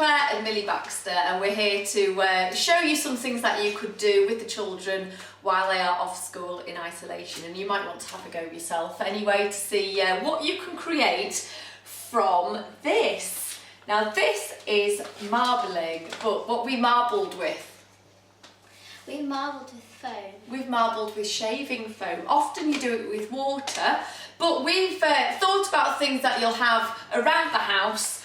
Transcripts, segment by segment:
Claire and Millie Baxter, and we're here to show you some things that you could do with the children while they are off school in isolation, and you might want to have a go yourself anyway to see what you can create from this. Now this is marbling, but what we marbled with? We marbled with foam. We've marbled with shaving foam. Often you do it with water, but we've thought about things that you'll have around the house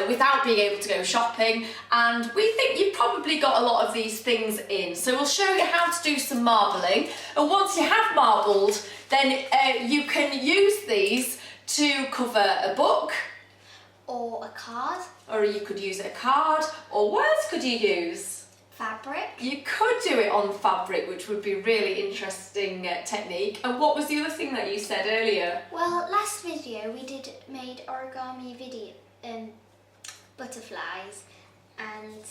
without being able to go shopping, and we think you've probably got a lot of these things in. So we'll show you how to do some marbling, and once you have marbled, then you can use these to cover a book. Or a card. Or you could use a card, or what else could you use? Fabric. You could do it on fabric, which would be really interesting technique. And what was the other thing that you said earlier? Well, last video we made origami butterflies, and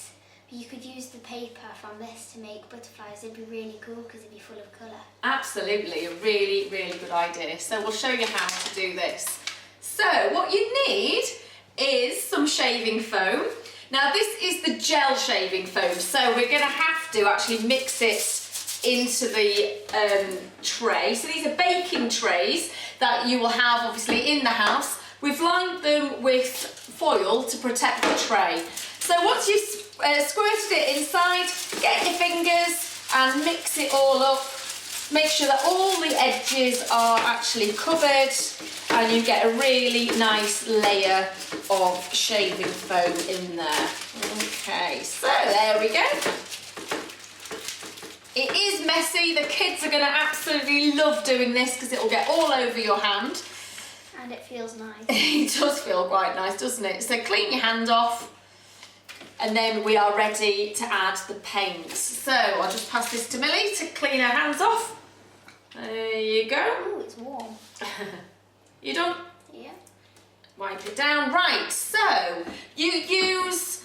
you could use the paper from this to make butterflies. It'd be really cool because it'd be full of colour. Absolutely, a really, really good idea. So we'll show you how to do this. So what you need is some shaving foam. Now this is the gel shaving foam, so we're going to have to actually mix it into the tray. So these are baking trays that you will have obviously in the house. We've lined them with foil to protect the tray. So once you've squirted it inside, get your fingers and mix it all up. Make sure that all the edges are actually covered and you get a really nice layer of shaving foam in there. Okay, so there we go. It is messy. The kids are going to absolutely love doing this because it will get all over your hand. And it feels nice. It does feel quite nice, doesn't it? So clean your hand off, and then we are ready to add the paint. So I'll just pass this to Millie to clean her hands off. There you go. Oh, it's warm. You done? Yeah. Wipe it down. Right, so you use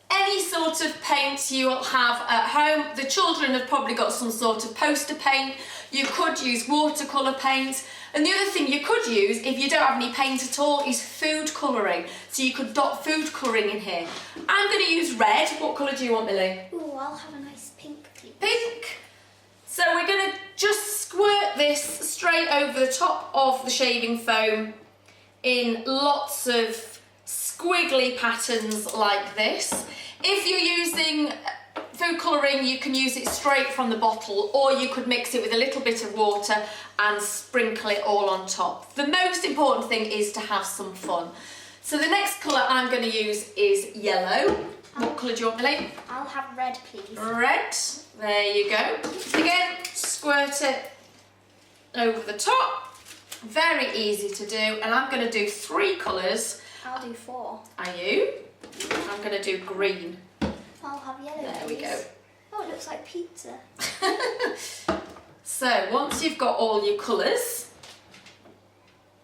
any sort of paint you will have at home. The children have probably got some sort of poster paint. You could use watercolour paint. And the other thing you could use, if you don't have any paint at all, is food colouring. So you could dot food colouring in here. I'm going to use red. What colour do you want, Millie? Ooh, I'll have a nice pink, please. Pink. So we're going to just squirt this straight over the top of the shaving foam in lots of squiggly patterns like this. If you're using food colouring, you can use it straight from the bottle, or you could mix it with a little bit of water and sprinkle it all on top. The most important thing is to have some fun. So the next colour I'm going to use is yellow. What colour do you want, Millie? I'll have red, please. Red. There you go. Again, squirt it over the top. Very easy to do. And I'm going to do 3 colours. I'll do 4. Are you? I'm going to do green. I'll have yellow, There please. we go. Oh, it looks like pizza. So once you've got all your colours,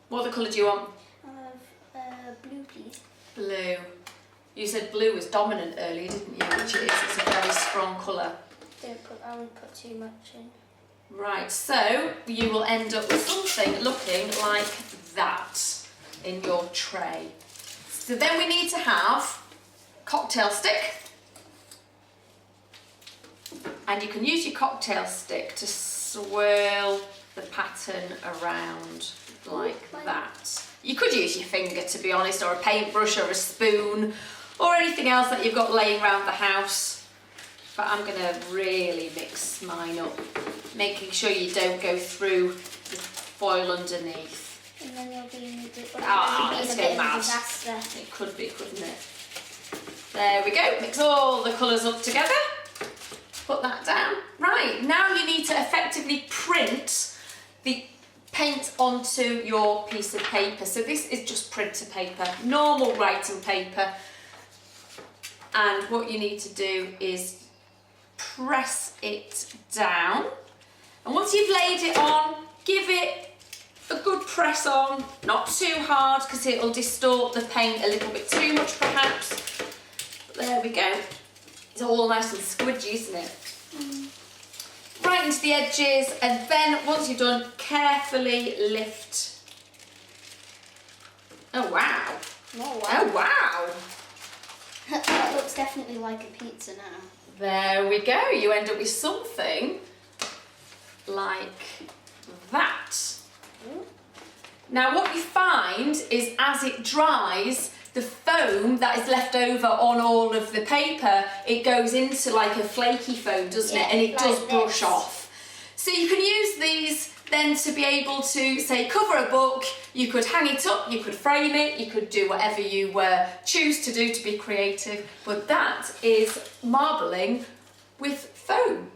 what other colour do you want? I'll have blue, please. Blue. You said blue was dominant earlier, didn't you? Which it is. It's a very strong colour. I won't put too much in. Right, so you will end up with something looking like that in your tray. So then we need to have cocktail stick. And you can use your cocktail stick to swirl the pattern around like that. You could use your finger, to be honest, or a paintbrush or a spoon or anything else that you've got laying around the house. But I'm going to really mix mine up, making sure you don't go through the foil underneath. And then you'll be Let's a go bit of a mad. disaster. It could be, couldn't it? There we go. Mix all the colours up together. Put that down. Right, now you need to effectively print the paint onto your piece of paper. So this is just printer paper, normal writing paper. And what you need to do is press it down. And once you've laid it on, give it a good press on, not too hard because it'll distort the paint a little bit too much perhaps. But there we go. It's all nice and squidgy, isn't it? Right into the edges, and then once you've done, carefully lift. Oh wow. Oh, wow. Oh wow. That looks definitely like a pizza now. There we go. You end up with something like that. Now what you find is as it dries, the foam that is left over on all of the paper, it goes into like a flaky foam, doesn't it? And it like does brush this. off. So you can use these then to be able to, say, cover a book. You could hang it up, you could frame it, you could do whatever you choose to do to be creative. But that is marbling with foam.